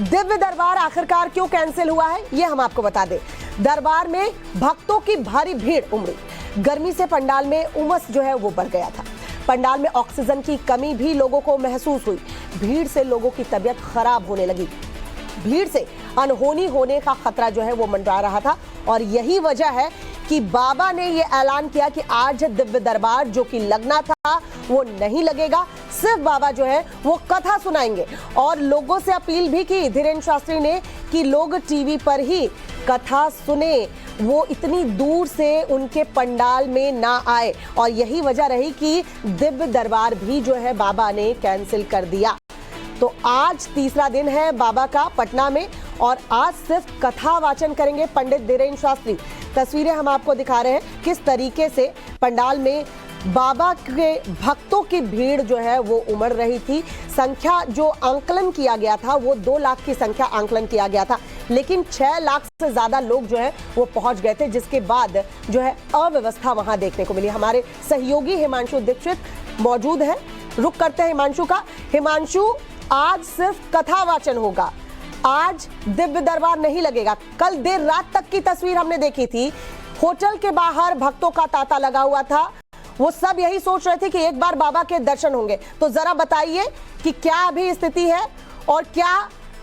दिव्य दरबार आखिरकार क्यों कैंसिल हुआ है, ये हम आपको बता दें। दरबार में भक्तों की भारी भीड़ उमड़ी। गर्मी से पंडाल में उमस जो है वो बढ़ गया था। पंडाल में ऑक्सीजन की कमी भी लोगों को महसूस हुई। भीड़ से लोगों की तबीयत खराब होने लगी। भीड़ से अनहोनी होने का खतरा जो है वो मंडरा रहा था और यही वजह है कि बाबा ने ये ऐलान किया कि आज दिव्य दरबार जो कि लगना था वो नहीं लगेगा। सिर्फ बाबा जो है वो कथा सुनाएंगे और लोगों से अपील भी की धीरेन्द्र शास्त्री ने कि लोग टीवी पर ही कथा सुने, वो इतनी दूर से उनके पंडाल में ना आए। और यही वजह रही कि दिव्य दरबार भी जो है बाबा ने कैंसिल कर दिया। तो आज तीसरा दिन है बाबा का पटना में और आज सिर्फ कथा वाचन करेंगे पंडित धीरेन्द्र शास्त्री। तस्वीरें हम आपको दिखा रहे हैं किस तरीके से पंडाल में बाबा के भक्तों की भीड़ जो है वो उमड़ रही थी। संख्या जो आंकलन किया गया था वो 2 लाख की संख्या आंकलन किया गया था, लेकिन 6 लाख से ज्यादा लोग जो है वो पहुंच गए थे, जिसके बाद जो है अव्यवस्था वहां देखने को मिली। हमारे सहयोगी हिमांशु दीक्षित मौजूद है, रुक करते हैं हिमांशु का। हिमांशु, आज सिर्फ कथा वाचन होगा, आज दिव्य दरबार नहीं लगेगा। कल देर रात तक की तस्वीर हमने देखी थी, होटल के बाहर भक्तों का तांता लगा हुआ था। वो सब यही सोच रहे थे कि एक बार बाबा के दर्शन होंगे। तो जरा बताइए कि क्या अभी स्थिति है और क्या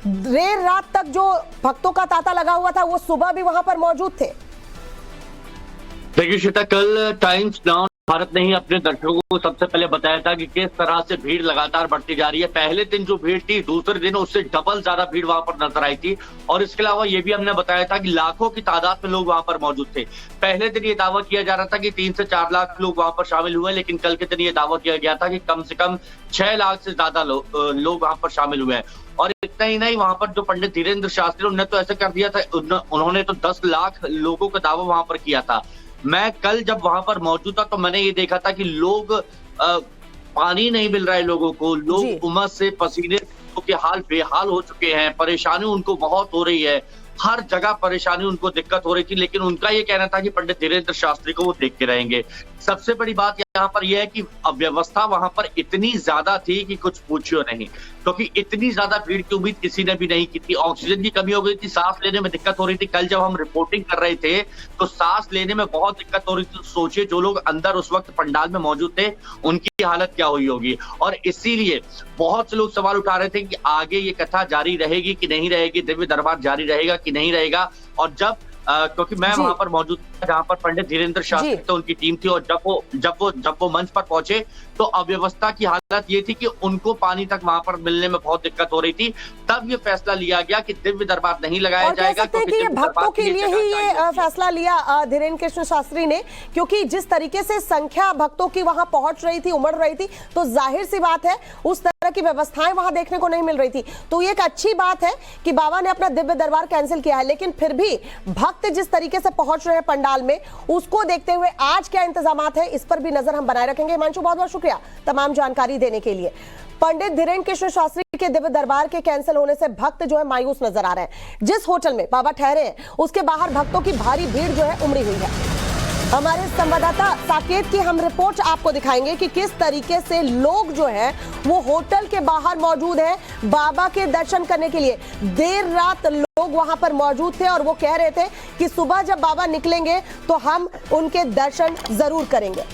देर रात तक जो भक्तों का तांता लगा हुआ था वो सुबह भी वहां पर मौजूद थे? देखिए श्वेता, कल टाइम्स नाउ भारत ने ही अपने दर्शकों को सबसे पहले बताया था कि किस तरह से भीड़ लगातार बढ़ती जा रही है। पहले दिन जो भीड़ थी दूसरे दिन उससे डबल ज्यादा भीड़ वहां पर नजर आई थी। और इसके अलावा ये भी हमने बताया था कि लाखों की तादाद में लोग वहां पर मौजूद थे। पहले दिन ये दावा किया जा रहा था कि 3 से 4 लाख लोग वहां पर शामिल हुए, लेकिन कल के दिन ये दावा किया गया था कि कम से कम 6 लाख से ज्यादा लोग वहां पर शामिल हुए हैं। और इतना ही नहीं, वहां पर जो पंडित धीरेन्द्र शास्त्री उन्होंने तो ऐसा कर दिया था, उन्होंने तो 10 लाख लोगों का दावा वहां पर किया था। मैं कल जब वहां पर मौजूद था तो मैंने ये देखा था कि लोग पानी नहीं मिल रहा है लोगों को, लोग उमस से पसीने के हाल बेहाल हो चुके हैं, परेशानी उनको बहुत हो रही है, हर जगह परेशानी उनको दिक्कत हो रही थी। लेकिन उनका ये कहना था कि पंडित धीरेन्द्र शास्त्री को वो देखते रहेंगे। सबसे बड़ी बात यहाँ पर यह है कि अव्यवस्था वहां पर इतनी ज्यादा थी कि कुछ पूछियो नहीं, क्योंकि इतनी ज्यादा भीड़ की उम्मीद किसी ने भी नहीं की थी। ऑक्सीजन की कमी हो गई थी, सांस लेने में दिक्कत हो रही थी। कल जब हम रिपोर्टिंग कर रहे थे तो सांस लेने में बहुत दिक्कत हो रही थी। सोचिए जो लोग अंदर उस वक्त पंडाल में मौजूद थे उनकी हालत क्या हुई होगी। और इसीलिए बहुत से लोग सवाल उठा रहे थे कि आगे ये कथा जारी रहेगी कि नहीं रहेगी, दिव्य दरबार जारी रहेगा कि नहीं रहेगा। और जब क्योंकि मैं वहां पर मौजूद था जहां पर पंडित धीरेन्द्र शास्त्री तो उनकी टीम थी, और जब वो मंच पर पहुंचे तो अव्यवस्था की हालत ये थी कि उनको पानी तक वहां पर मिलने में बहुत दिक्कत हो रही थी। तब ये फैसला लिया गया कि दिव्य दरबार नहीं लगाया जाएगा। क्योंकि ये भक्तों के लिए ही ये फैसला लिया धीरेन्द्र कृष्ण शास्त्री ने, क्योंकि जिस तरीके से संख्या भक्तों की वहां पहुंच रही थी, उमड़ रही थी, तो जाहिर सी बात है उस तरह की व्यवस्थाएं वहां देखने को नहीं मिल रही थी। तो ये एक अच्छी बात है कि बाबा ने अपना दिव्य दरबार कैंसिल किया है, लेकिन फिर भी भक्त जिस तरीके से पहुंच रहे हैं पंडाल में, उसको देखते हुए आज क्या इंतजामात है इस पर भी नजर हम बनाए रखेंगे। हिमांशु, बहुत बहुत शुक्रिया तमाम जानकारी देने के लिए। पंडित धीरेन्द्र कृष्ण शास्त्री के दिव्य दरबार के कैंसिल होने से भक्त जो है मायूस नजर आ रहे हैं। जिस होटल में बाबा ठहरे हैं उसके बाहर भक्तों की भारी भीड़ जो है उमड़ी हुई है। हमारे संवाददाता साकेत की हम रिपोर्ट आपको दिखाएंगे कि किस तरीके से लोग जो है वो होटल के बाहर मौजूद है बाबा के दर्शन करने के लिए। देर रात लोग वहां पर मौजूद थे और वो कह रहे थे कि सुबह जब बाबा निकलेंगे तो हम उनके दर्शन जरूर करेंगे।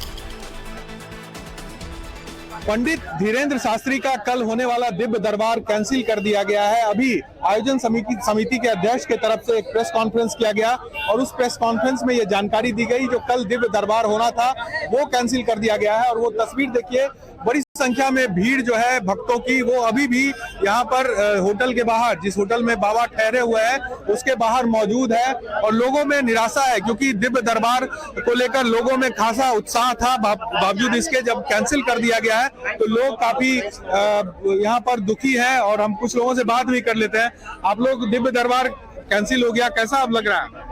पंडित धीरेन्द्र शास्त्री का कल होने वाला दिव्य दरबार कैंसिल कर दिया गया है। अभी आयोजन समिति के अध्यक्ष के तरफ से एक प्रेस कॉन्फ्रेंस किया गया और उस प्रेस कॉन्फ्रेंस में ये जानकारी दी गई जो कल दिव्य दरबार होना था वो कैंसिल कर दिया गया है। और वो तस्वीर देखिए, बड़ी संख्या में भीड़ जो है भक्तों की वो अभी भी यहाँ पर होटल के बाहर, जिस होटल में बाबा ठहरे हुए हैं उसके बाहर मौजूद है। और लोगों में निराशा है क्योंकि दिव्य दरबार को लेकर लोगों में खासा उत्साह था। बावजूद इसके जब कैंसिल कर दिया गया है तो लोग काफी यहाँ पर दुखी हैं। और हम कुछ लोगों से बात भी कर लेते हैं। आप लोग, दिव्य दरबार कैंसिल हो गया, कैसा अब लग रहा है?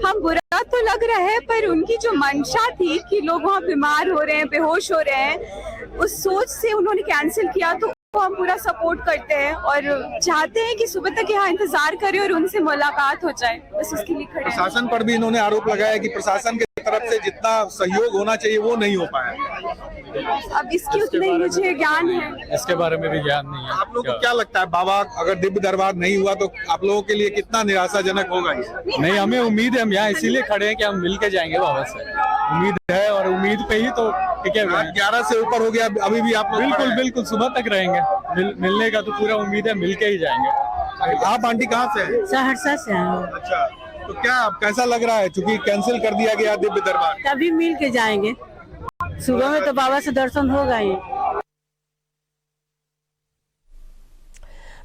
हम बुरा तो लग रहा है, पर उनकी जो मंशा थी कि लोग वहाँ बीमार हो रहे हैं, बेहोश हो रहे हैं, उस सोच से उन्होंने कैंसिल किया। तो हम पूरा सपोर्ट करते हैं और चाहते हैं कि सुबह तक यहाँ इंतजार करें और उनसे मुलाकात हो जाए, बस उसके लिए खड़े हैं। प्रशासन पर भी इन्होंने आरोप लगाया कि प्रशासन की तरफ से जितना सहयोग होना चाहिए वो नहीं हो पाया। अब इसकी उतनी मुझे ज्ञान है, इसके बारे में भी ज्ञान नहीं है। आप लोगों को क्या लगता है बाबा अगर दिव्य दरबार नहीं हुआ तो आप लोगों के लिए कितना निराशाजनक होगा ये? नहीं, हमें उम्मीद है, हम यहाँ इसीलिए खड़े हैं कि हम मिल के जाएंगे बाबा से। उम्मीद है और उम्मीद पे ही तो टिके हुए हैं। 11 से ऊपर हो गया, अभी भी आप लोग बिल्कुल खड़े हैं। बिल्कुल सुबह तक रहेंगे। मिलने का तो पूरा उम्मीद है, मिल के ही जाएंगे। आप आंटी कहाँ से हैं? सहरसा से हैं। अच्छा, तो क्या कैसा लग रहा है चूंकि कैंसिल कर दिया गया दिव्य दरबार? तभी मिल के जाएंगे। सुबह में तो बाबा से दर्शन होगा ही।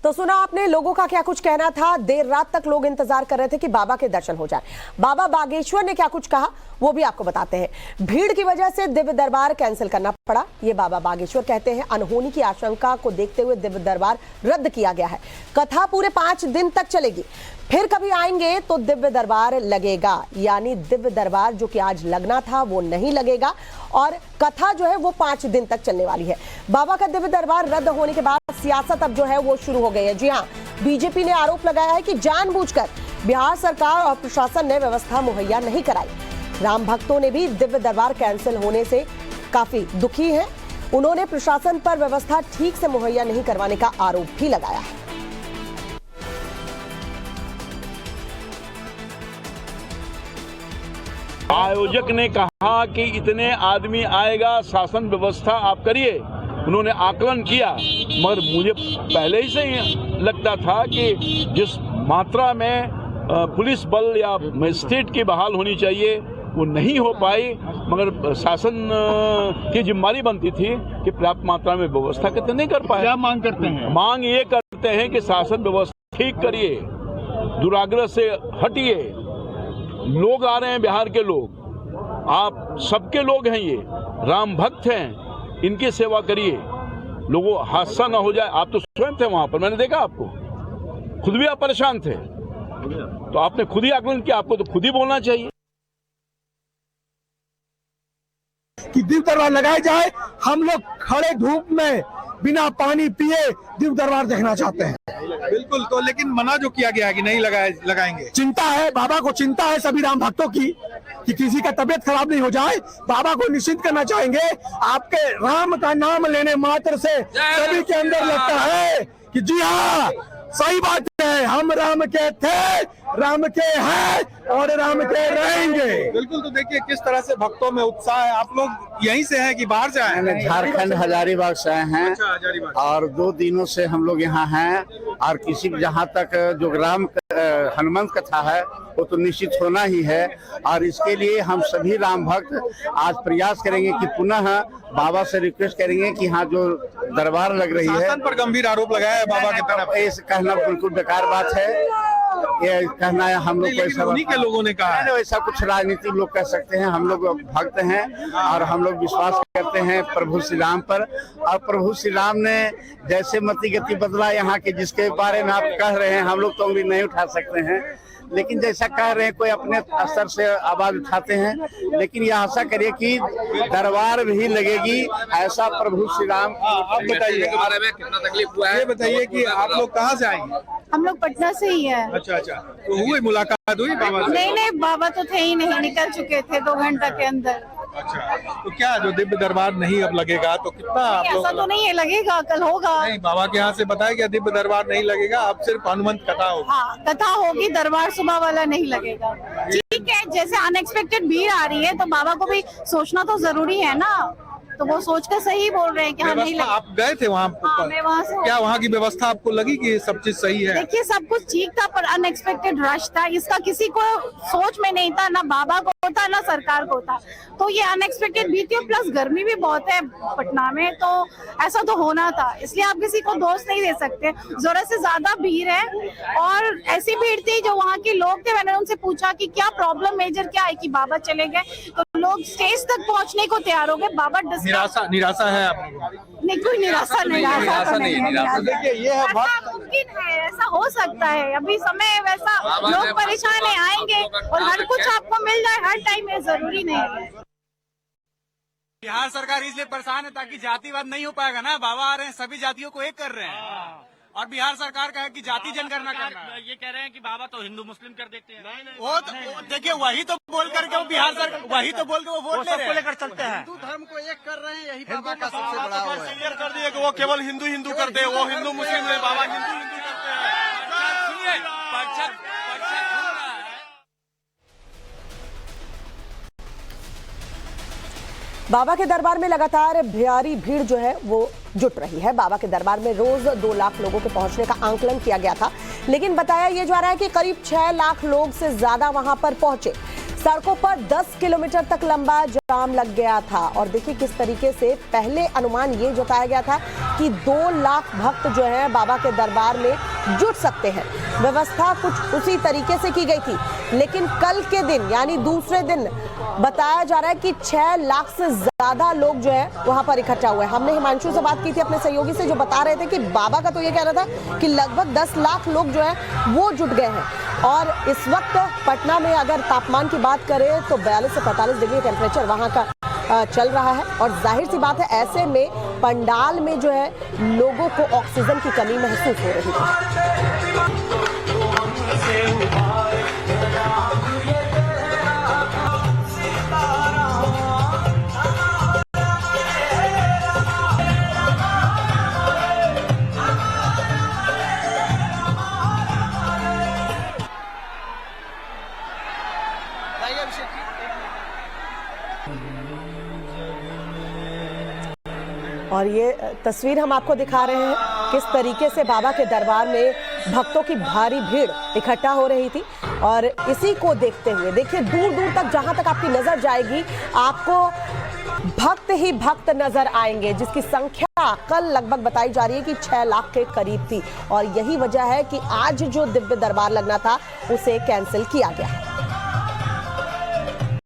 तो सुना आपने लोगों का क्या कुछ कहना था। देर रात तक लोग इंतजार कर रहे थे कि बाबा के दर्शन हो जाए। बाबा बागेश्वर ने क्या कुछ कहा वो भी आपको बताते हैं। भीड़ की वजह से दिव्य दरबार कैंसिल करना पड़ा, ये बाबा बागेश्वर कहते हैं। अनहोनी की आशंका को देखते हुए दिव्य दरबार रद्द किया गया है। कथा पूरे 5 दिन तक चलेगी, फिर कभी आएंगे तो दिव्य दरबार लगेगा। यानी दिव्य दरबार जो कि आज लगना था वो नहीं लगेगा और कथा जो है वो 5 दिन तक चलने वाली है। बाबा का दिव्य दरबार रद्द होने के बाद सियासत अब जो है वो शुरू हो गई है। जी हाँ, बीजेपी ने आरोप लगाया है कि जानबूझकर बिहार सरकार और प्रशासन ने व्यवस्था मुहैया नहीं कराई। राम भक्तों ने भी दिव्य दरबार कैंसिल होने से काफी दुखी हैं। उन्होंने प्रशासन पर व्यवस्था ठीक से मुहैया नहीं करवाने का आरोप भी लगाया है। आयोजक ने कहा कि इतने आदमी आएगा, शासन व्यवस्था आप करिए। उन्होंने आकलन किया, मगर मुझे पहले ही से लगता था कि जिस मात्रा में पुलिस बल या मजिस्ट्रेट की बहाल होनी चाहिए वो नहीं हो पाई। मगर शासन की जिम्मेदारी बनती थी कि पर्याप्त मात्रा में व्यवस्था करते नहीं कर पाए। क्या मांग करते हैं? मांग ये करते हैं कि शासन व्यवस्था ठीक करिए, दुराग्रह से हटिए। लोग आ रहे हैं, बिहार के लोग, आप सबके लोग हैं, ये राम भक्त हैं, इनकी सेवा करिए, लोगों हादसा ना हो जाए। आप तो स्वयं थे वहां पर, मैंने देखा आपको, खुद भी आप परेशान थे, तो आपने खुद ही आकलन किया, आपको तो खुद ही बोलना चाहिए कि दिव्य दरबार लगाया जाए। हम लोग खड़े धूप में बिना पानी पिए दिव्य दरबार देखना चाहते हैं। बिल्कुल, तो लेकिन मना जो किया गया है कि नहीं लगाएंगे। चिंता है, बाबा को चिंता है सभी राम भक्तों की कि किसी का तबीयत खराब नहीं हो जाए। बाबा को निश्चित करना चाहेंगे। आपके राम का नाम लेने मात्र से सभी के अंदर लगता है कि जी हाँ, सही बात है, हम राम के थे, राम के हैं और राम के रहेंगे। बिल्कुल, तो देखिए किस तरह से भक्तों में उत्साह है। आप लोग यहीं से हैं कि बाहर से आए हैं? झारखंड हजारीबाग से आए हैं। अच्छा, हजारीबाग। और 2 दिनों से हम लोग यहाँ हैं। और किसी जहाँ तक जो हनुमान कथा है वो तो निश्चित होना ही है। और इसके लिए हम सभी राम भक्त आज प्रयास करेंगे कि पुनः बाबा से रिक्वेस्ट करेंगे कि हाँ, जो दरबार लग रही है, शासन पर गंभीर आरोप लगाया है बाबा की तरफ। ऐसा कहना बिल्कुल बेकार बात है। ये कहना है हम लोग को, ऐसा उन्हीं के लोगों ने कहा है। ऐसा कुछ राजनीतिक लोग कह सकते हैं। हम लोग भक्त हैं और हम लोग विश्वास करते हैं प्रभु श्री राम पर। और प्रभु श्री राम ने जैसे मति गति बदला यहाँ के, जिसके बारे में आप कह रहे हैं, हम लोग तो उंगली नहीं उठा सकते हैं, लेकिन जैसा कह रहे हैं कोई अपने स्तर से आवाज उठाते हैं। लेकिन ये आशा करिए कि दरबार भी लगेगी, ऐसा प्रभु श्री राम। आप बताइए, बारे में कितना तकलीफ हुआ है, ये बताइए कि आप लोग कहाँ से आएंगे? हम लोग पटना से ही है। अच्छा, तो हुई मुलाकात हुई बाबा से? नहीं, बाबा तो थे ही नहीं, निकल चुके थे 2 घंटा के अंदर। अच्छा, तो क्या जो दिव्य दरबार नहीं अब लगेगा तो कितना आप लोग? ऐसा तो नहीं है, लगेगा, कल होगा। नहीं, बाबा के यहाँ से बताया गया दिव्य दरबार नहीं लगेगा, अब सिर्फ हनुमंत कथा होगी। हाँ, कथा होगी, दरबार सुबह वाला नहीं लगेगा। ठीक है, जैसे अनएक्सपेक्टेड भीड़ आ रही है तो बाबा को भी सोचना तो जरूरी है ना, तो वो सोचकर सही बोल रहे हैं कि हाँ नहीं लगेगा। आप गए थे वहाँ? हाँ, मैं वहाँ से। क्या वहाँ की व्यवस्था आपको लगी कि सब चीज सही है? देखिए, सब कुछ ठीक था पर अनएक्सपेक्टेड रश था, इसका किसी को सोच में नहीं था, ना बाबा को था ना सरकार को था। तो ये अनएक्सपेक्टेड भी थी, प्लस गर्मी भी बहुत है पटना में, तो ऐसा तो होना था। इसलिए आप किसी को दोष नहीं दे सकते। जरूरत से ज्यादा भीड़ है और ऐसी भीड़ थी जो वहाँ के लोग थे। मैंने उनसे पूछा कि क्या प्रॉब्लम मेजर क्या है कि बाबा चले गए, तो लोग स्टेज तक पहुँचने को तैयार हो गए। बाबा निराशा है आप लोगों को? नहीं, कोई निराशा नहीं। देखिए, ये है ऐसा मुमकिन है, ऐसा हो सकता है। अभी समय वैसा, लोग परेशान है, आएंगे और हर कुछ आपको मिल जाए हर टाइम, ये जरूरी नहीं है। बिहार सरकार इसलिए परेशान है ताकि जातिवाद नहीं हो पाएगा ना। बाबा आ रहे हैं, सभी जातियों को एक कर रहे हैं, और बिहार सरकार का है कि जाति जनगणना करना है। ये कह रहे हैं कि बाबा तो हिंदू मुस्लिम कर देते हैं। वो देखिए वही तो बोल करके वो बिहार सरकार वही तो बोल के वो वोट ले रहे हैं। लेकर चलते हैं। हिंदू धर्म को एक कर रहे हैं, यही बाबा का सबसे बड़ा वो है। क्लियर कर दिए कि वो केवल हिंदू हिंदू करते हैं, वो हिंदू मुस्लिम है, बाबा हिंदू हिंदू करते हैं। सुनिए बाबा के दरबार में लगातार भारी भीड़ जो है वो जुट रही है। बाबा के दरबार में रोज 2 लाख लोगों के पहुंचने का आंकलन किया गया था, लेकिन बताया यह जा रहा है कि करीब 6 लाख लोग से ज्यादा वहां पर पहुंचे। सड़कों पर 10 किलोमीटर तक लंबा जाम लग गया था और देखिए किस तरीके से पहले अनुमान ये जताया गया था कि 2 लाख भक्त जो है बाबा के दरबार में जुट सकते हैं। व्यवस्था कुछ उसी तरीके से की गई थी, लेकिन कल के दिन यानी दूसरे दिन बताया जा रहा है कि 6 लाख से ज्यादा लोग जो है वहां पर इकट्ठा हुए। हमने हिमांशु से बात की थी अपने सहयोगी से, जो बता रहे थे कि बाबा का तो ये कहना था कि लगभग 10 लाख लोग जो है वो जुट गए हैं। और इस वक्त पटना में अगर तापमान की बात करें तो 42 से 45 डिग्री टेम्परेचर वहां का चल रहा है और जाहिर सी बात है ऐसे में पंडाल में जो है लोगों को ऑक्सीजन की कमी महसूस हो रही है। और ये तस्वीर हम आपको दिखा रहे हैं किस तरीके से बाबा के दरबार में भक्तों की भारी भीड़ इकट्ठा हो रही थी। और इसी को देखते हुए देखिए दूर दूर तक जहां तक आपकी नजर जाएगी आपको भक्त ही भक्त नजर आएंगे, जिसकी संख्या कल लगभग बताई जा रही है कि 6 लाख के करीब थी। और यही वजह है कि आज जो दिव्य दरबार लगना था उसे कैंसिल किया गया है।